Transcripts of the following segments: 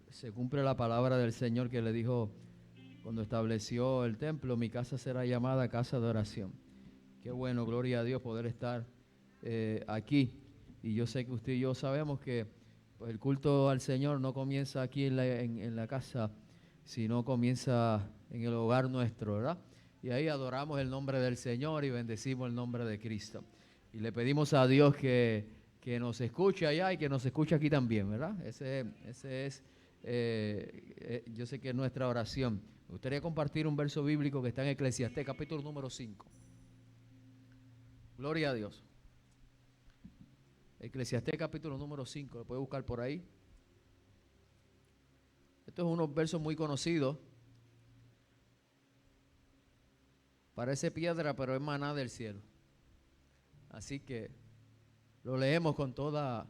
se cumple la palabra del Señor que le dijo cuando estableció el templo: mi casa será llamada casa de oración. Qué bueno, gloria a Dios, poder estar aquí. Y yo sé que usted y yo sabemos que pues, el culto al Señor no comienza aquí en la casa, sino comienza en el hogar nuestro, ¿verdad? Y ahí adoramos el nombre del Señor y bendecimos el nombre de Cristo. Y le pedimos a Dios que nos escuche allá y que nos escuche aquí también, ¿verdad? Ese es, yo sé que es nuestra oración. Me gustaría compartir un verso bíblico que está en Eclesiastés, capítulo número 5. Gloria a Dios. Eclesiastés, capítulo número 5, lo puede buscar por ahí. Estos son unos versos muy conocidos. Parece piedra, pero es maná del cielo. Así que lo leemos con toda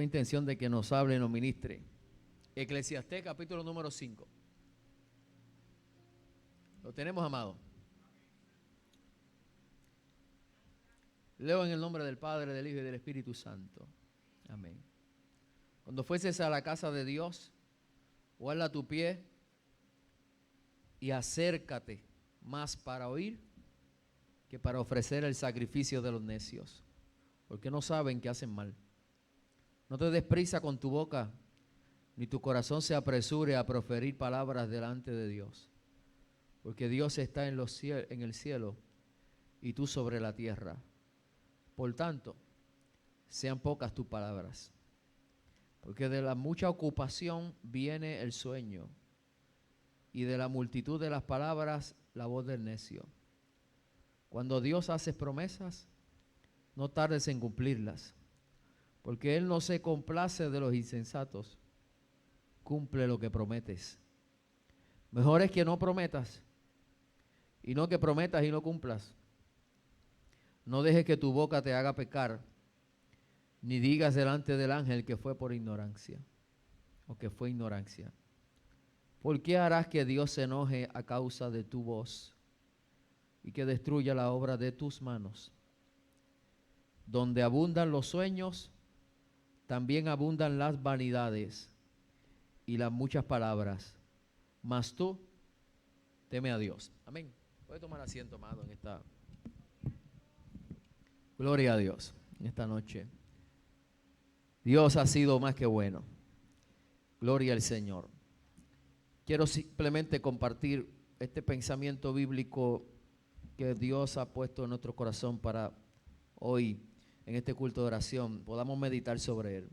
intención de que nos hable y nos ministre. Eclesiastés, capítulo número 5. ¿Lo tenemos, amado? Leo en el nombre del Padre, del Hijo y del Espíritu Santo. Amén. Cuando fueses a la casa de Dios, guarda tu pie y acércate más para oír que para ofrecer el sacrificio de los necios, porque no saben que hacen mal. No te des prisa con tu boca, ni tu corazón se apresure a proferir palabras delante de Dios, porque Dios está en el cielo y tú sobre la tierra. Por tanto, sean pocas tus palabras, porque de la mucha ocupación viene el sueño, y de la multitud de las palabras la voz del necio. Cuando Dios hace promesas, no tardes en cumplirlas, porque Él no se complace de los insensatos. Cumple lo que prometes. Mejor es que no prometas, y no que prometas y no cumplas. No dejes que tu boca te haga pecar, ni digas delante del ángel que fue por ignorancia, o que fue ignorancia. ¿Por qué harás que Dios se enoje a causa de tu voz y que destruya la obra de tus manos? Donde abundan los sueños, también abundan las vanidades y las muchas palabras. Mas tú, teme a Dios. Amén. Puede tomar asiento, amado, en esta... Gloria a Dios, en esta noche. Dios ha sido más que bueno. Gloria al Señor. Quiero simplemente compartir este pensamiento bíblico que Dios ha puesto en nuestro corazón para hoy, en este culto de oración, podamos meditar sobre él.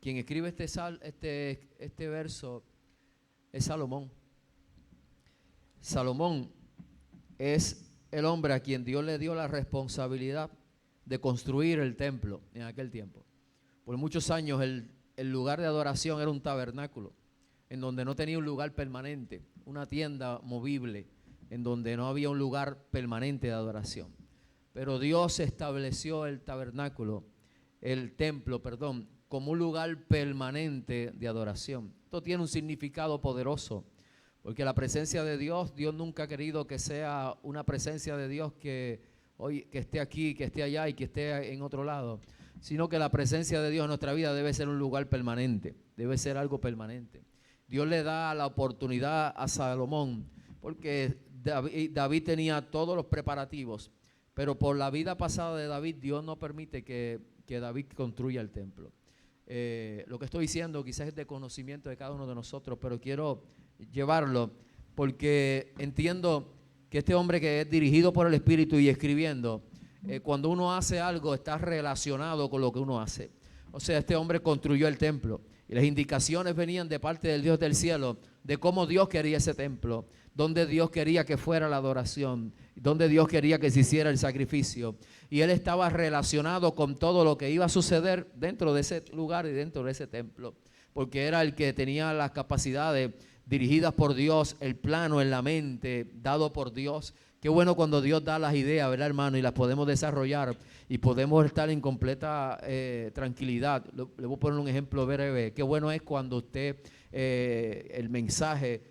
Quien escribe este verso es Salomón. Salomón es el hombre a quien Dios le dio la responsabilidad de construir el templo en aquel tiempo. Por muchos años el lugar de adoración era un tabernáculo, en donde no tenía un lugar permanente, una tienda movible, en donde no había un lugar permanente de adoración. Pero Dios estableció el tabernáculo, el templo, perdón, como un lugar permanente de adoración. Esto tiene un significado poderoso, porque la presencia de Dios, Dios nunca ha querido que sea una presencia de Dios que esté aquí, que esté allá y que esté en otro lado, sino que la presencia de Dios en nuestra vida debe ser un lugar permanente, debe ser algo permanente. Dios le da la oportunidad a Salomón, porque David tenía todos los preparativos, pero por la vida pasada de David, Dios no permite que David construya el templo. Lo que estoy diciendo quizás es de conocimiento de cada uno de nosotros, pero quiero llevarlo porque entiendo que este hombre que es dirigido por el Espíritu y escribiendo, cuando uno hace algo está relacionado con lo que uno hace. O sea, este hombre construyó el templo y las indicaciones venían de parte del Dios del cielo de cómo Dios quería ese templo, donde Dios quería que fuera la adoración, donde Dios quería que se hiciera el sacrificio. Y él estaba relacionado con todo lo que iba a suceder dentro de ese lugar y dentro de ese templo, porque era el que tenía las capacidades dirigidas por Dios, el plano en la mente dado por Dios. Qué bueno cuando Dios da las ideas, ¿verdad, hermano? Y las podemos desarrollar y podemos estar en completa tranquilidad. Le voy a poner un ejemplo breve. Qué bueno es cuando usted, el mensaje,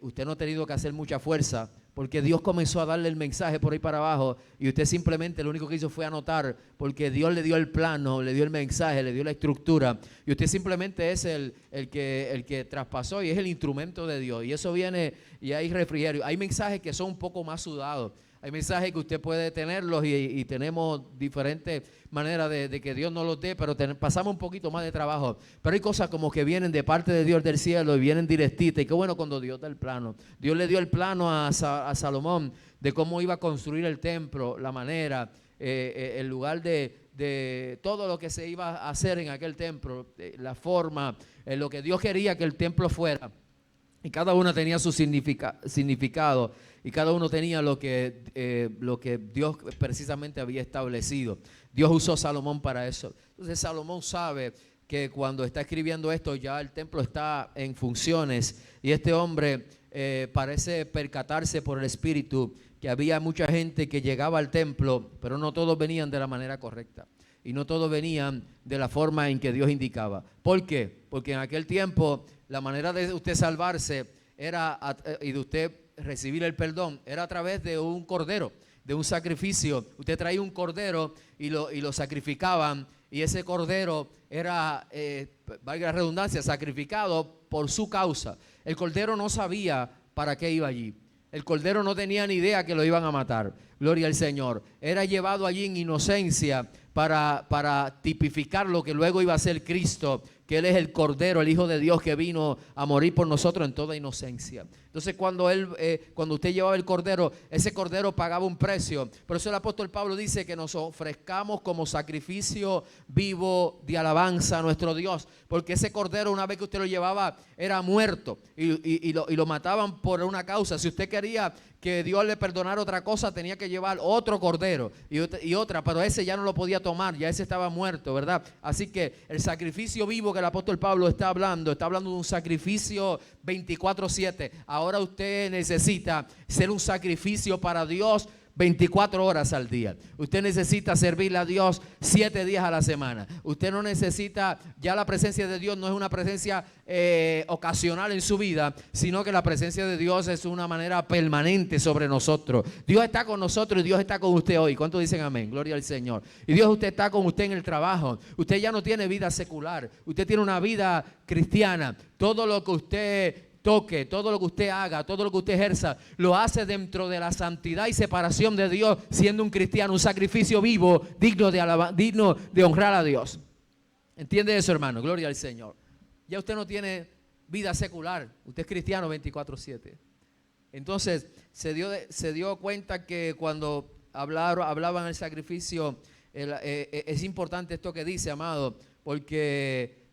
usted no ha tenido que hacer mucha fuerza porque Dios comenzó a darle el mensaje por ahí para abajo y usted simplemente lo único que hizo fue anotar, porque Dios le dio el plano, le dio el mensaje, le dio la estructura y usted simplemente es el que traspasó y es el instrumento de Dios. Y eso viene y hay refrigerio. Hay mensajes que son un poco más sudados. Hay mensajes que usted puede tenerlos y tenemos diferentes maneras de que Dios nos los dé, pero pasamos un poquito más de trabajo. Pero hay cosas como que vienen de parte de Dios del cielo y vienen directitas. Y qué bueno cuando Dios da el plano. Dios le dio el plano a Salomón de cómo iba a construir el templo, la manera, el lugar de todo lo que se iba a hacer en aquel templo, la forma, lo que Dios quería que el templo fuera. Y cada uno tenía su significado y cada uno tenía lo que Dios precisamente había establecido. Dios usó a Salomón para eso. Entonces Salomón sabe que cuando está escribiendo esto ya el templo está en funciones y este hombre parece percatarse por el Espíritu que había mucha gente que llegaba al templo, pero no todos venían de la manera correcta. Y no todos venían de la forma en que Dios indicaba. ¿Por qué? Porque en aquel tiempo la manera de usted salvarse era y de usted recibir el perdón era a través de un cordero, de un sacrificio. Usted traía un cordero y lo sacrificaban y ese cordero era, valga la redundancia, sacrificado por su causa. El cordero no sabía para qué iba allí. El cordero no tenía ni idea que lo iban a matar. Gloria al Señor. Era llevado allí en inocencia para tipificar lo que luego iba a ser Cristo, que Él es el Cordero, el Hijo de Dios que vino a morir por nosotros en toda inocencia. Entonces cuando usted llevaba el Cordero, ese Cordero pagaba un precio. Por eso el apóstol Pablo dice que nos ofrezcamos como sacrificio vivo de alabanza a nuestro Dios. Porque ese Cordero, una vez que usted lo llevaba, era muerto y lo mataban por una causa. Si usted quería que Dios le perdonara otra cosa, tenía que llevar otro cordero y otra, pero ese ya no lo podía tomar, ya ese estaba muerto, ¿verdad? Así que el sacrificio vivo que el apóstol Pablo está hablando de un sacrificio 24/7. Ahora usted necesita ser un sacrificio para Dios 24 horas al día. Usted necesita servirle a Dios 7 días a la semana. Usted no necesita, ya la presencia de Dios no es una presencia ocasional en su vida, sino que la presencia de Dios es una manera permanente sobre nosotros. Dios está con nosotros y Dios está con usted hoy. ¿Cuántos dicen amén? Gloria al Señor. Y Dios usted está con usted en el trabajo. Usted ya no tiene vida secular. Usted tiene una vida cristiana. Todo lo que usted toque, todo lo que usted haga, todo lo que usted ejerza, lo hace dentro de la santidad y separación de Dios, siendo un cristiano, un sacrificio vivo, digno de honrar a Dios. ¿Entiende eso, hermano? Gloria al Señor. Ya usted no tiene vida secular, usted es cristiano 24/7. Entonces, se dio cuenta que cuando hablaban del sacrificio, es importante esto que dice, amado, porque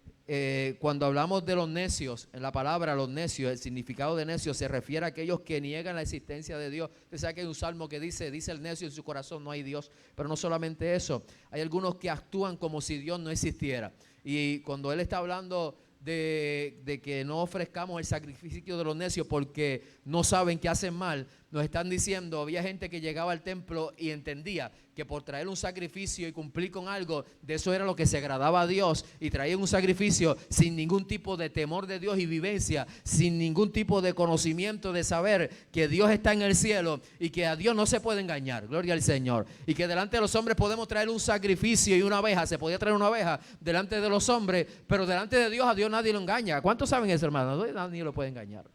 cuando hablamos de los necios, en la palabra los necios, el significado de necio se refiere a aquellos que niegan la existencia de Dios. Usted sabe que hay un salmo que dice el necio en su corazón no hay Dios, pero no solamente eso, hay algunos que actúan como si Dios no existiera. Y cuando él está hablando de que no ofrezcamos el sacrificio de los necios porque no saben que hacen mal, nos están diciendo, había gente que llegaba al templo y entendía que por traer un sacrificio y cumplir con algo, de eso era lo que se agradaba a Dios, y traían un sacrificio sin ningún tipo de temor de Dios y vivencia, sin ningún tipo de conocimiento de saber que Dios está en el cielo y que a Dios no se puede engañar, gloria al Señor, y que delante de los hombres podemos traer un sacrificio y una oveja, se podía traer una oveja delante de los hombres, pero delante de Dios, a Dios nadie lo engaña. ¿Cuántos saben eso, hermano? A Dios nadie lo puede engañar.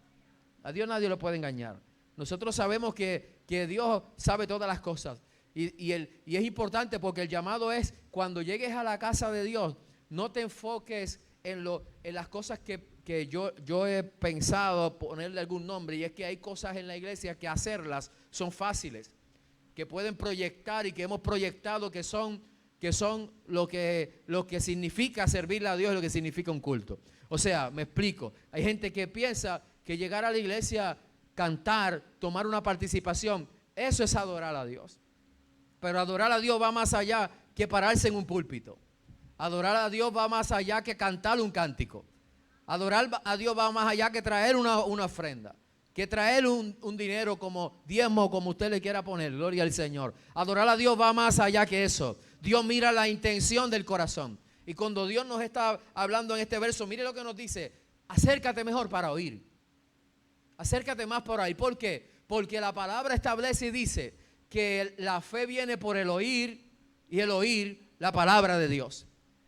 A Dios nadie lo puede engañar. Nosotros sabemos que Dios sabe todas las cosas. Y es importante porque el llamado es, cuando llegues a la casa de Dios, no te enfoques en las cosas que yo he pensado ponerle algún nombre, y es que hay cosas en la iglesia que hacerlas son fáciles, que pueden proyectar y que hemos proyectado que son lo que significa servirle a Dios y lo que significa un culto. O sea, me explico, hay gente que piensa que llegar a la iglesia, cantar, tomar una participación, eso es adorar a Dios. Pero adorar a Dios va más allá que pararse en un púlpito. Adorar a Dios va más allá que cantar un cántico. Adorar a Dios va más allá que traer una ofrenda, que traer un dinero como diezmo, como usted le quiera poner, gloria al Señor. Adorar a Dios va más allá que eso. Dios mira la intención del corazón. Y cuando Dios nos está hablando en este verso, mire lo que nos dice: acércate mejor para oír. Acércate más por ahí. ¿Por qué? Porque la palabra establece y dice que la fe viene por el oír y el oír la palabra de Dios.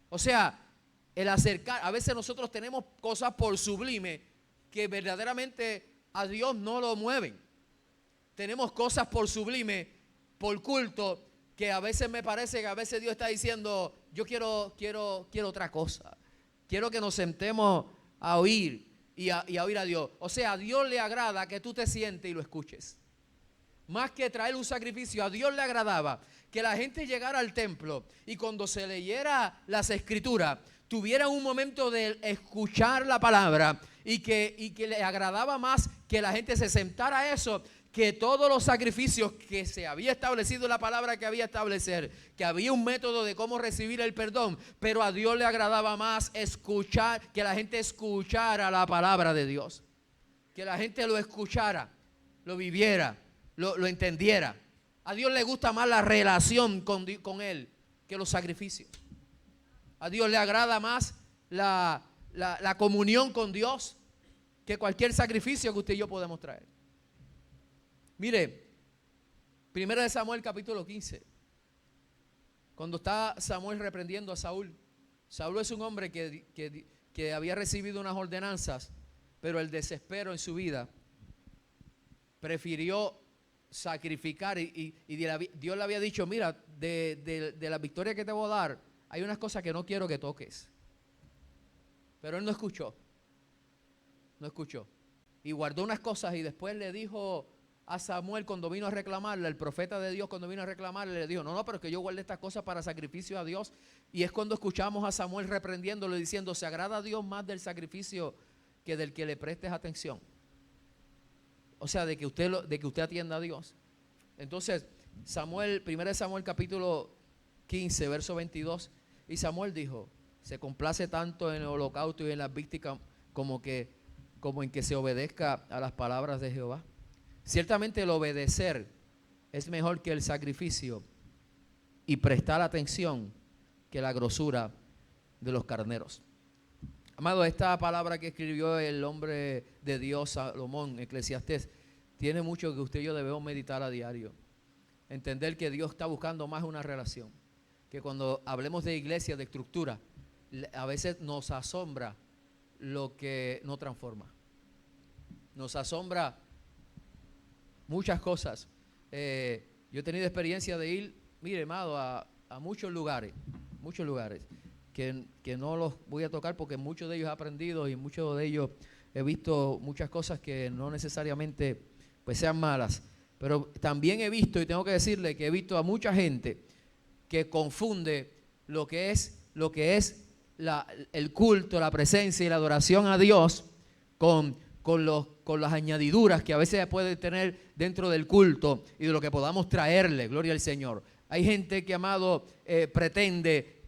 O sea, el acercar, a veces nosotros tenemos cosas por sublime que verdaderamente a Dios no lo mueven. Tenemos cosas por sublime, por culto, que a veces me parece que a veces Dios está diciendo, yo quiero otra cosa. Quiero que nos sentemos a oír y a oír a Dios. O sea, a Dios le agrada que tú te sientes y lo escuches. Más que traer un sacrificio, a Dios le agradaba que la gente llegara al templo y cuando se leyera las escrituras, tuviera un momento de escuchar la palabra y que le agradaba más que la gente se sentara a eso, que todos los sacrificios que se había establecido la palabra que había establecer, que había un método de cómo recibir el perdón, pero a Dios le agradaba más escuchar, que la gente escuchara la palabra de Dios, que la gente lo escuchara, lo viviera, lo entendiera. A Dios le gusta más la relación con Él que los sacrificios. A Dios le agrada más la comunión con Dios que cualquier sacrificio que usted y yo podemos traer. Mire, 1 Samuel capítulo 15. Cuando está Samuel reprendiendo a Saúl. Saúl es un hombre que había recibido unas ordenanzas, pero el desespero en su vida prefirió sacrificar y Dios le había dicho, mira, de la victoria que te voy a dar, hay unas cosas que no quiero que toques. Pero él no escuchó. No escuchó. Y guardó unas cosas y después le dijo a Samuel cuando vino a reclamarle, el profeta de Dios cuando vino a reclamarle, le dijo, no, pero es que yo guardé estas cosas para sacrificio a Dios. Y es cuando escuchamos a Samuel reprendiéndolo y diciendo, ¿se agrada a Dios más del sacrificio que del que le prestes atención? O sea, de que usted atienda a Dios. Entonces, 1 Samuel capítulo 15, verso 22, y Samuel dijo, se complace tanto en el holocausto y en las víctimas como en que se obedezca a las palabras de Jehová. Ciertamente el obedecer es mejor que el sacrificio y prestar atención que la grosura de los carneros. Amado, esta palabra que escribió el hombre de Dios, Salomón, Eclesiastés, tiene mucho que usted y yo debemos meditar a diario. Entender que Dios está buscando más una relación. Que cuando hablemos de iglesia, de estructura, a veces nos asombra lo que no transforma. Nos asombra muchas cosas. Yo he tenido experiencia de ir, mire, amado, a muchos lugares, que no los voy a tocar porque muchos de ellos he aprendido y muchos de ellos he visto muchas cosas que no necesariamente pues sean malas, pero también he visto, y tengo que decirle que he visto a mucha gente que confunde lo que es el culto, la presencia y la adoración a Dios con las añadiduras que a veces puede tener dentro del culto y de lo que podamos traerle, gloria al Señor. Hay gente que, amado, pretende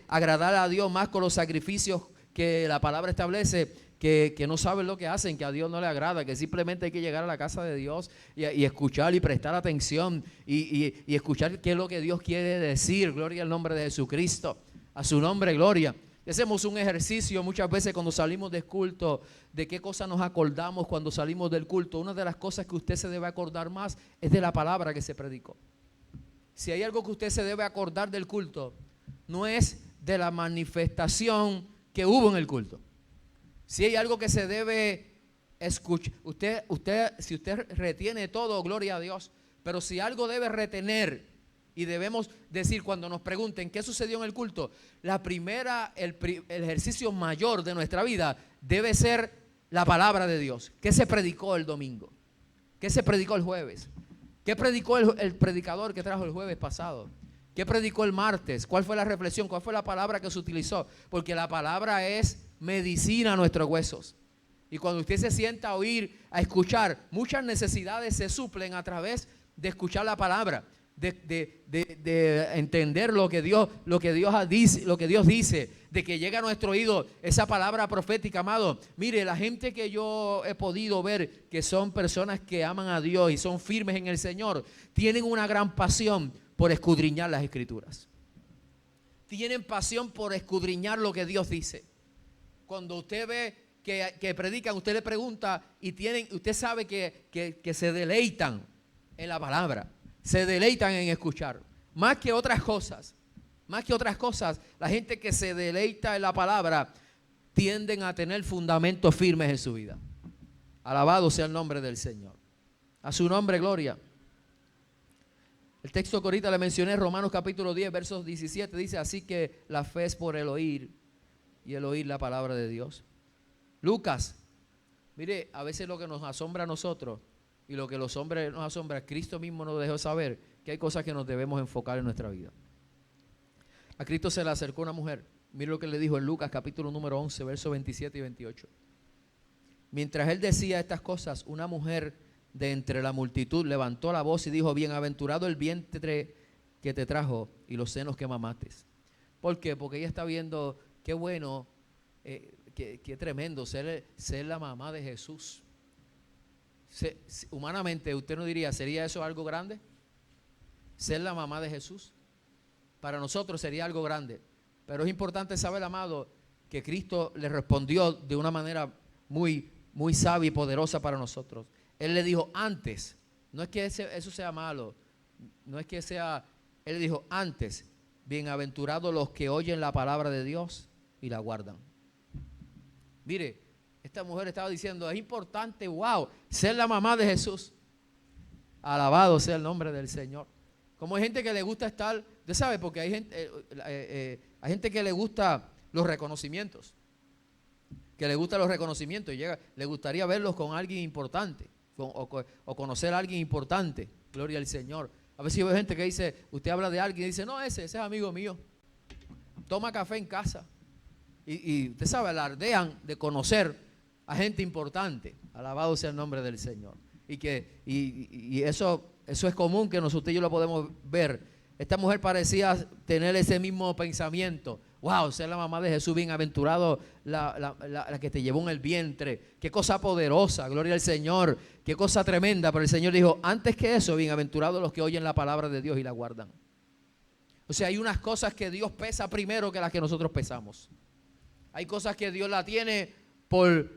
agradar a Dios más con los sacrificios que la palabra establece, que no saben lo que hacen, que a Dios no le agrada, que simplemente hay que llegar a la casa de Dios y escuchar y prestar atención y escuchar qué es lo que Dios quiere decir, gloria al nombre de Jesucristo, a su nombre, gloria. Y hacemos un ejercicio muchas veces cuando salimos del culto, de qué cosas nos acordamos cuando salimos del culto. Una de las cosas que usted se debe acordar más es de la palabra que se predicó. Si hay algo que usted se debe acordar del culto, no es de la manifestación que hubo en el culto. Si hay algo que se debe escuchar, si usted retiene todo, gloria a Dios, pero si algo debe retener y debemos decir cuando nos pregunten qué sucedió en el culto, el ejercicio mayor de nuestra vida debe ser la palabra de Dios. ¿Qué se predicó el domingo? ¿Qué se predicó el jueves? ¿Qué predicó el predicador que trajo el jueves pasado? ¿Qué predicó el martes? ¿Cuál fue la reflexión? ¿Cuál fue la palabra que se utilizó? Porque la palabra es medicina a nuestros huesos. Y cuando usted se sienta a oír, a escuchar, muchas necesidades se suplen a través de escuchar la palabra, de entender lo que Dios dice, de que llega a nuestro oído esa palabra profética, amado. Mire, la gente que yo he podido ver que son personas que aman a Dios y son firmes en el Señor, tienen una gran pasión por escudriñar las Escrituras. Tienen pasión por escudriñar lo que Dios dice. Cuando usted ve que predican, usted le pregunta y usted sabe que se deleitan en la palabra, se deleitan en escuchar. Más que otras cosas, la gente que se deleita en la palabra tienden a tener fundamentos firmes en su vida. Alabado sea el nombre del Señor. A su nombre, gloria. El texto que ahorita le mencioné, Romanos capítulo 10, versos 17, dice: así que la fe es por el oír, y el oír la palabra de Dios. Lucas, mire, a veces lo que nos asombra a nosotros y lo que los hombres nos asombra, Cristo mismo nos dejó saber que hay cosas que nos debemos enfocar en nuestra vida. A Cristo se le acercó una mujer. Mire lo que le dijo en Lucas capítulo número 11, versos 27 y 28. Mientras él decía estas cosas, una mujer de entre la multitud levantó la voz y dijo: bienaventurado el vientre que te trajo y los senos que mamates. ¿Por qué? Porque ella está viendo qué bueno, qué tremendo ser la mamá de Jesús. Humanamente, usted no diría, ¿sería eso algo grande? Ser la mamá de Jesús. Para nosotros sería algo grande. Pero es importante saber, amado, que Cristo le respondió de una manera muy, muy sabia y poderosa para nosotros. Él le dijo antes, no es que eso sea malo, no es que sea, él le dijo antes: bienaventurados los que oyen la palabra de Dios y la guardan. Mire, esta mujer estaba diciendo, es importante, wow, ser la mamá de Jesús. Alabado sea el nombre del Señor. Como hay gente que le gusta estar, usted sabe, porque hay gente que le gusta los reconocimientos, y le gustaría verlos con alguien importante, o conocer a alguien importante. Gloria al Señor. A veces yo veo gente que dice, usted habla de alguien y dice, no, ese es amigo mío, toma café en casa, y usted sabe, alardean de conocer a gente importante. Alabado sea el nombre del Señor. Y eso es común, que usted y yo lo podemos ver. Esta mujer parecía tener ese mismo pensamiento. Wow, ser la mamá de Jesús, bienaventurado la que te llevó en el vientre. Qué cosa poderosa, gloria al Señor. Qué cosa tremenda. Pero el Señor dijo, antes que eso, bienaventurados los que oyen la palabra de Dios y la guardan. O sea, hay unas cosas que Dios pesa primero que las que nosotros pesamos. Hay cosas que Dios la tiene por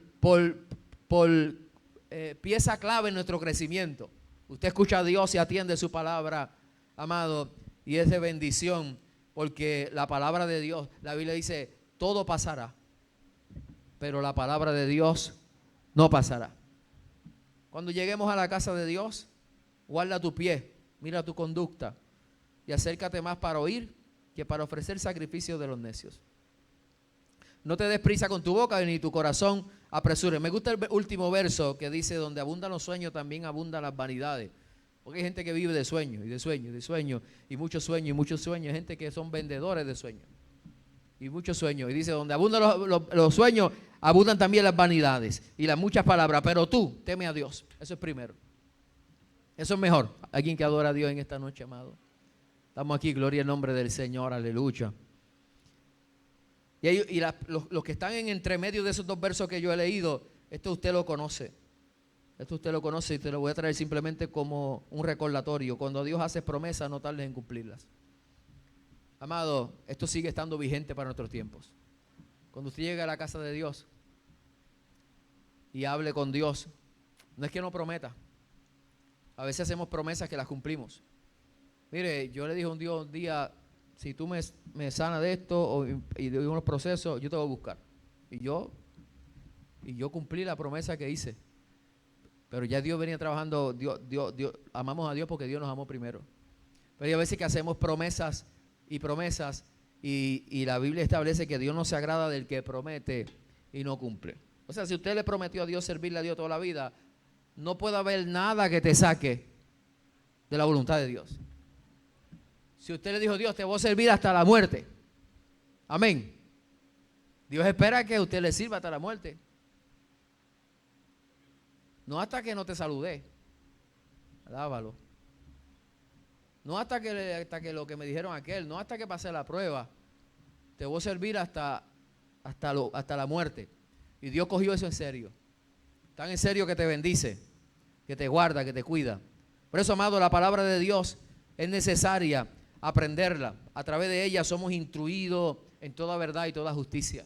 pieza clave en nuestro crecimiento. Usted escucha a Dios y atiende su palabra, amado, y es de bendición, porque la palabra de Dios, la Biblia dice, todo pasará, pero la palabra de Dios no pasará. Cuando lleguemos a la casa de Dios, guarda tu pie, mira tu conducta y acércate más para oír que para ofrecer sacrificios de los necios. No te des prisa con tu boca ni tu corazón apresure. Me gusta el último verso que dice, donde abundan los sueños también abundan las vanidades. Porque hay gente que vive de sueños y de sueños y de sueños y muchos sueños y muchos sueños. Hay gente que son vendedores de sueños y muchos sueños. Y dice, donde abundan los sueños, abundan también las vanidades y las muchas palabras. Pero tú, teme a Dios. Eso es primero. Eso es mejor. Alguien que adora a Dios en esta noche, amado. Estamos aquí, gloria al nombre del Señor, aleluya. Y los que están en entremedio de esos dos versos que yo he leído, esto usted lo conoce. Esto usted lo conoce y te lo voy a traer simplemente como un recordatorio. Cuando Dios hace promesas, no tardes en cumplirlas. Amado, esto sigue estando vigente para nuestros tiempos. Cuando usted llegue a la casa de Dios y hable con Dios, no es que no prometa. A veces hacemos promesas que las cumplimos. Mire, yo le dije a un Dios un día, si tú me sanas de esto y de unos procesos, yo te voy a buscar. Y yo cumplí la promesa que hice. Pero ya Dios venía trabajando, Dios, amamos a Dios porque Dios nos amó primero. Pero hay veces que hacemos promesas y la Biblia establece que Dios no se agrada del que promete y no cumple. O sea, si usted le prometió a Dios servirle a Dios toda la vida, no puede haber nada que te saque de la voluntad de Dios. Si usted le dijo, Dios, te voy a servir hasta la muerte. Amén. Dios espera que usted le sirva hasta la muerte. No hasta que no te saludé. Alábalo. No hasta que lo que me dijeron aquel. No hasta que pasé la prueba. Te voy a servir hasta la muerte. Y Dios cogió eso en serio. Tan en serio que te bendice, que te guarda, que te cuida. Por eso, amado, la palabra de Dios es necesaria aprenderla. A través de ella somos instruidos en toda verdad y toda justicia.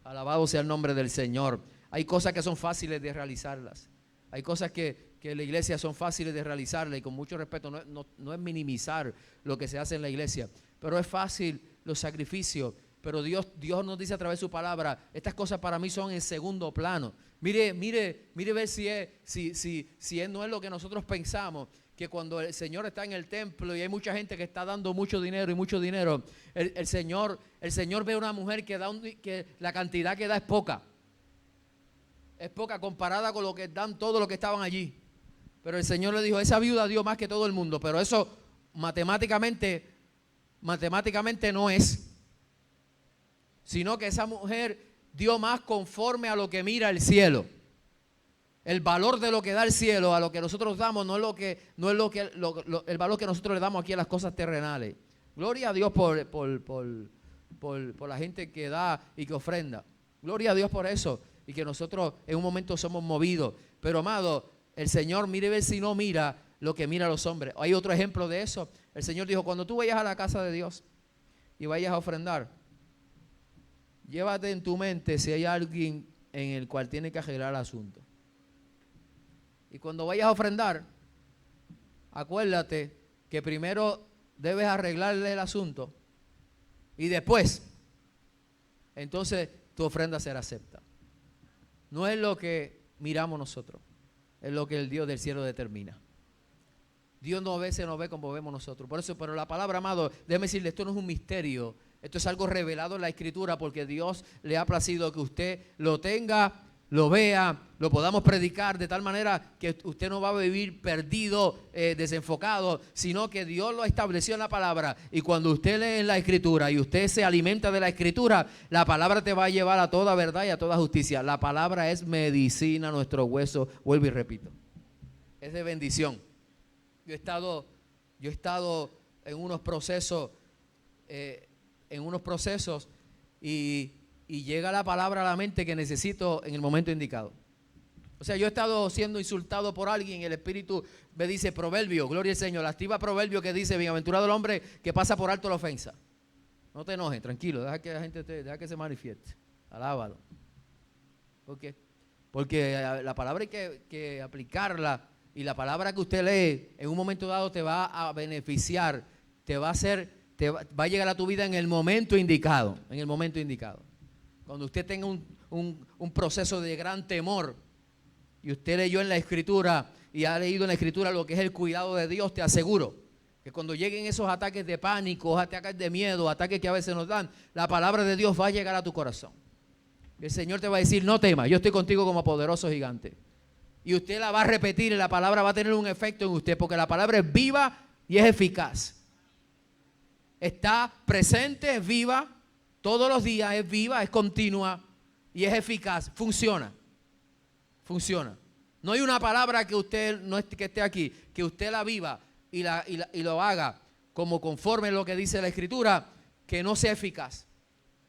Alabado sea el nombre del Señor. Hay cosas que son fáciles de realizarlas. Hay cosas que en la iglesia son fáciles de realizarlas, y con mucho respeto, no es minimizar lo que se hace en la iglesia, pero es fácil los sacrificios. Pero Dios nos dice a través de su palabra, estas cosas para mí son en segundo plano. Mire ver si no es lo que nosotros pensamos, que cuando el Señor está en el templo y hay mucha gente que está dando mucho dinero, el Señor ve a una mujer que la cantidad que da es poca. Es poca comparada con lo que dan todos los que estaban allí. Pero el Señor le dijo, esa viuda dio más que todo el mundo, pero eso matemáticamente no es, sino que esa mujer dio más conforme a lo que mira el cielo. El valor de lo que da el cielo a lo que nosotros damos no es el valor que nosotros le damos aquí a las cosas terrenales. Gloria a Dios por la gente que da y que ofrenda. Gloria a Dios por eso. Y que nosotros en un momento somos movidos. Pero amado, el Señor, mire ver si no mira lo que mira los hombres. Hay otro ejemplo de eso. El Señor dijo, cuando tú vayas a la casa de Dios y vayas a ofrendar, llévate en tu mente si hay alguien en el cual tiene que arreglar el asunto. Y cuando vayas a ofrendar, acuérdate que primero debes arreglarle el asunto y después, entonces tu ofrenda será acepta. No es lo que miramos nosotros, es lo que el Dios del cielo determina. Dios no ve, se nos ve como vemos nosotros. Por eso, pero la palabra, amado, déjeme decirle, esto no es un misterio. Esto es algo revelado en la Escritura, porque Dios le ha placido que usted lo tenga, lo vea, lo podamos predicar de tal manera que usted no va a vivir perdido, desenfocado, sino que Dios lo estableció en la palabra. Y cuando usted lee en la Escritura y usted se alimenta de la Escritura, la palabra te va a llevar a toda verdad y a toda justicia. La palabra es medicina a nuestros huesos, vuelvo y repito. Es de bendición. Yo he estado en unos procesos, y llega la palabra a la mente que necesito en el momento indicado. O sea, yo he estado siendo insultado por alguien y el Espíritu me dice, proverbio, gloria al Señor, activa proverbio que dice, bienaventurado el hombre que pasa por alto la ofensa. No te enojes, tranquilo, deja que la gente deja que se manifieste, alábalo. ¿Por qué? Porque la palabra hay que aplicarla, y la palabra que usted lee en un momento dado te va a beneficiar, va a llegar a tu vida en el momento indicado, Cuando usted tenga un proceso de gran temor y usted leyó en la Escritura y ha leído en la Escritura lo que es el cuidado de Dios, te aseguro que cuando lleguen esos ataques de pánico, ataques de miedo, ataques que a veces nos dan, la palabra de Dios va a llegar a tu corazón. El Señor te va a decir, no temas, yo estoy contigo como poderoso gigante. Y usted la va a repetir y la palabra va a tener un efecto en usted, porque la palabra es viva y es eficaz. Está presente, es viva, todos los días es viva, es continua y es eficaz, funciona. No hay una palabra que usted que esté aquí, que usted la viva y lo haga como conforme a lo que dice la Escritura, que no sea eficaz.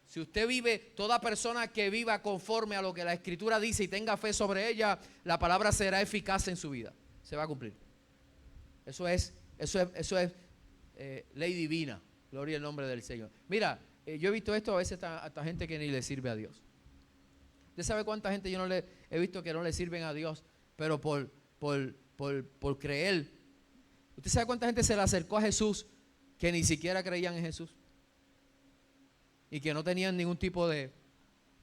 Si usted vive, toda persona que viva conforme a lo que la Escritura dice y tenga fe sobre ella, la palabra será eficaz en su vida, se va a cumplir. Eso es ley divina. Gloria al nombre del Señor. Mira, yo he visto esto a veces hasta gente que ni le sirve a Dios. ¿Usted sabe cuánta gente yo no le he visto que no le sirven a Dios, pero por creer? ¿Usted sabe cuánta gente se le acercó a Jesús que ni siquiera creían en Jesús? Y que no tenían ningún tipo de...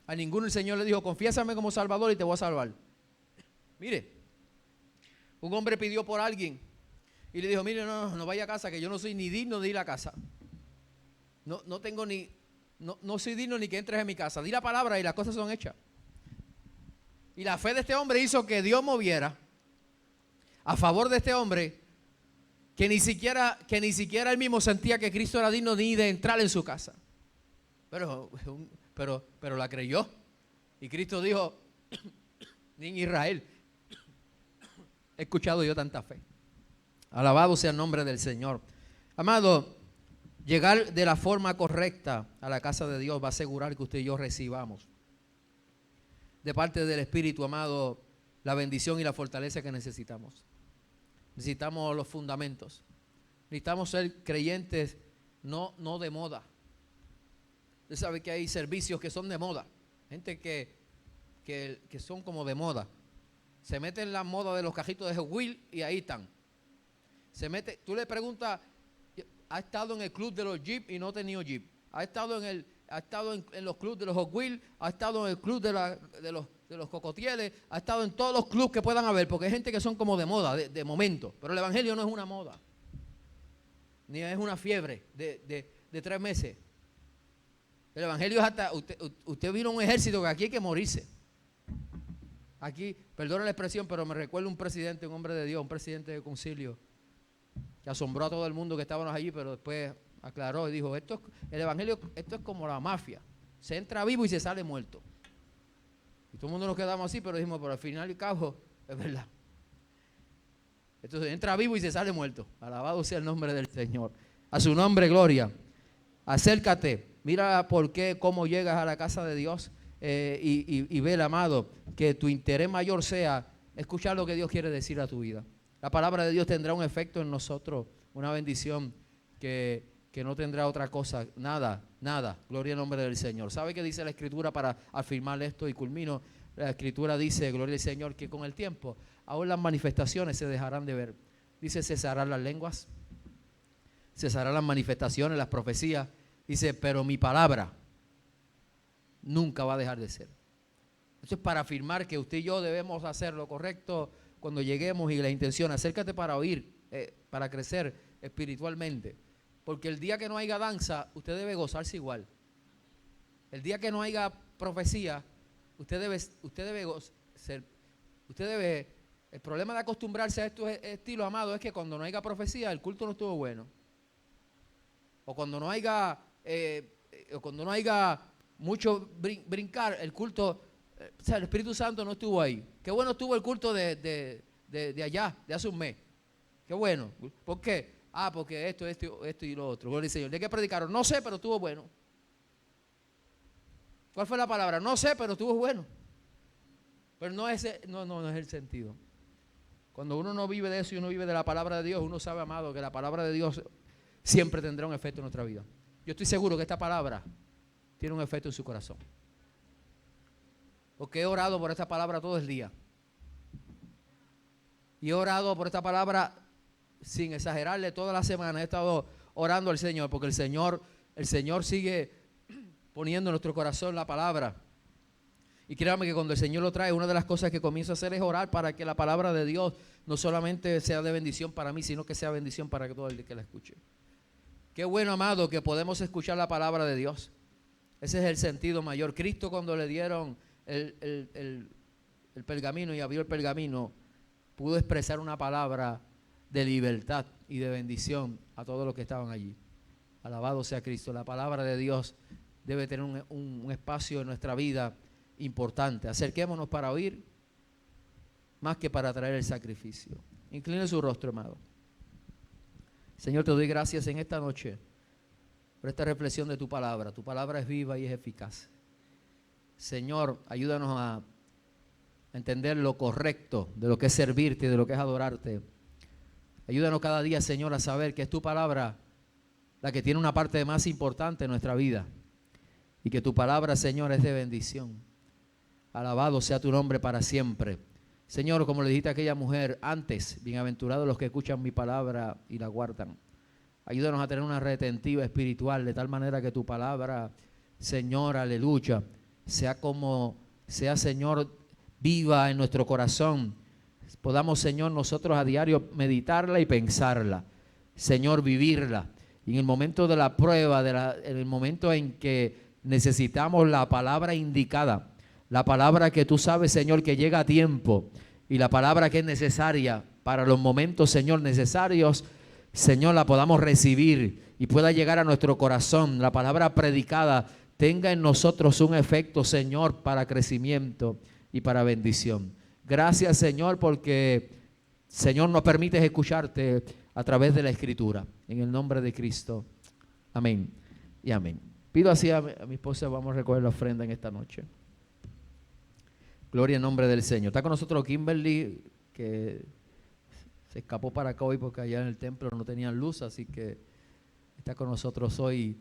A ninguno el Señor le dijo, confiésame como Salvador y te voy a salvar. Mire, un hombre pidió por alguien y le dijo, mire, no vaya a casa, que yo no soy ni digno de ir a casa. No soy digno ni que entres en mi casa. Di la palabra y las cosas son hechas. Y la fe de este hombre hizo que Dios moviera a favor de este hombre, que ni siquiera él mismo sentía que Cristo era digno ni de entrar en su casa. Pero la creyó. Y Cristo dijo, ni en Israel he escuchado yo tanta fe. Alabado sea el nombre del Señor. Amado, llegar de la forma correcta a la casa de Dios va a asegurar que usted y yo recibamos de parte del Espíritu, amado, la bendición y la fortaleza que necesitamos. Necesitamos los fundamentos. Necesitamos ser creyentes no de moda. Usted sabe que hay servicios que son de moda. Gente que que son como de moda. Se meten en la moda de los cajitos de Hot Wheels y ahí están. Tú le preguntas, ¿ha estado en el club de los Jeep y no ha tenido Jeep? ¿Ha estado en los clubes de los Hot Wheels? ¿Ha estado en el club de los cocotieles? ¿Ha estado en todos los clubes que puedan haber? Porque hay gente que son como de moda, de momento. Pero el evangelio no es una moda, ni es una fiebre de 3 meses. El evangelio es hasta, usted vino a un ejército que aquí hay que morirse. Aquí, perdona la expresión, pero me recuerdo un presidente, un hombre de Dios, un presidente de concilio, que asombró a todo el mundo que estábamos allí, pero después aclaró y dijo, el evangelio, esto es como la mafia, se entra vivo y se sale muerto. Y todo el mundo nos quedamos así, pero dijimos, pero al final y cabo, es verdad. Entonces entra vivo y se sale muerto. Alabado sea el nombre del Señor. A su nombre, gloria. Acércate, mira cómo llegas a la casa de Dios y ve, amado, que tu interés mayor sea escuchar lo que Dios quiere decir a tu vida. La palabra de Dios tendrá un efecto en nosotros, una bendición que no tendrá otra cosa, nada, gloria al nombre del Señor. ¿Sabe qué dice la Escritura para afirmar esto? Y culmino, la Escritura dice, gloria al Señor, que con el tiempo, aún las manifestaciones se dejarán de ver. Dice, cesarán las lenguas, cesarán las manifestaciones, las profecías. Dice, pero mi palabra nunca va a dejar de ser. Eso es para afirmar que usted y yo debemos hacer lo correcto cuando lleguemos, y la intención, acércate para oír, para crecer espiritualmente. Porque el día que no haya danza, usted debe gozarse igual. El día que no haya profecía, usted debe, el problema de acostumbrarse a estos estilos, amado, es que cuando no haya profecía, el culto no estuvo bueno. O cuando no haya mucho brincar, el culto, o sea, el Espíritu Santo no estuvo ahí. Qué bueno estuvo el culto de allá, de hace un mes. Qué bueno. ¿Por qué? Porque esto y lo otro. Gloria al Señor. ¿De qué predicaron? No sé, pero estuvo bueno. ¿Cuál fue la palabra? No sé, pero estuvo bueno. Pero no es el sentido. Cuando uno no vive de eso y uno vive de la palabra de Dios, uno sabe, amado, que la palabra de Dios siempre tendrá un efecto en nuestra vida. Yo estoy seguro que esta palabra tiene un efecto en su corazón. Porque he orado por esta palabra todo el día. Y he orado por esta palabra sin exagerarle toda la semana. He estado orando al Señor, porque el Señor sigue poniendo en nuestro corazón la palabra. Y créanme que cuando el Señor lo trae, una de las cosas que comienzo a hacer es orar para que la palabra de Dios no solamente sea de bendición para mí, sino que sea bendición para todo el que la escuche. Qué bueno, amado, que podemos escuchar la palabra de Dios. Ese es el sentido mayor. Cristo, cuando le dieron el pergamino y abrió el pergamino, pudo expresar una palabra de libertad y de bendición a todos los que estaban allí. Alabado sea Cristo. La palabra de Dios debe tener un espacio en nuestra vida importante. Acerquémonos para oír más que para traer el sacrificio. Incline su rostro, amado. Señor, te doy gracias en esta noche por esta reflexión de tu palabra. Tu palabra es viva y es eficaz. Señor, ayúdanos a entender lo correcto de lo que es servirte y de lo que es adorarte. Ayúdanos cada día, Señor, a saber que es tu palabra la que tiene una parte más importante en nuestra vida. Y que tu palabra, Señor, es de bendición. Alabado sea tu nombre para siempre. Señor, como le dijiste a aquella mujer antes, bienaventurados los que escuchan mi palabra y la guardan. Ayúdanos a tener una retentiva espiritual de tal manera que tu palabra, Señor, aleluya, sea, Señor, viva en nuestro corazón. Podamos, Señor, nosotros a diario meditarla y pensarla. Señor, vivirla. Y en el momento de la prueba, en el momento en que necesitamos la palabra indicada, la palabra que tú sabes, Señor, que llega a tiempo, y la palabra que es necesaria para los momentos, Señor, necesarios, Señor, la podamos recibir y pueda llegar a nuestro corazón. La palabra predicada tenga en nosotros un efecto, Señor, para crecimiento y para bendición. Gracias, Señor, porque, Señor, nos permites escucharte a través de la Escritura. En el nombre de Cristo. Amén y amén. Pido así a mi esposa, vamos a recoger la ofrenda en esta noche. Gloria en nombre del Señor. Está con nosotros Kimberly, que se escapó para acá hoy porque allá en el templo no tenían luz, así que está con nosotros hoy.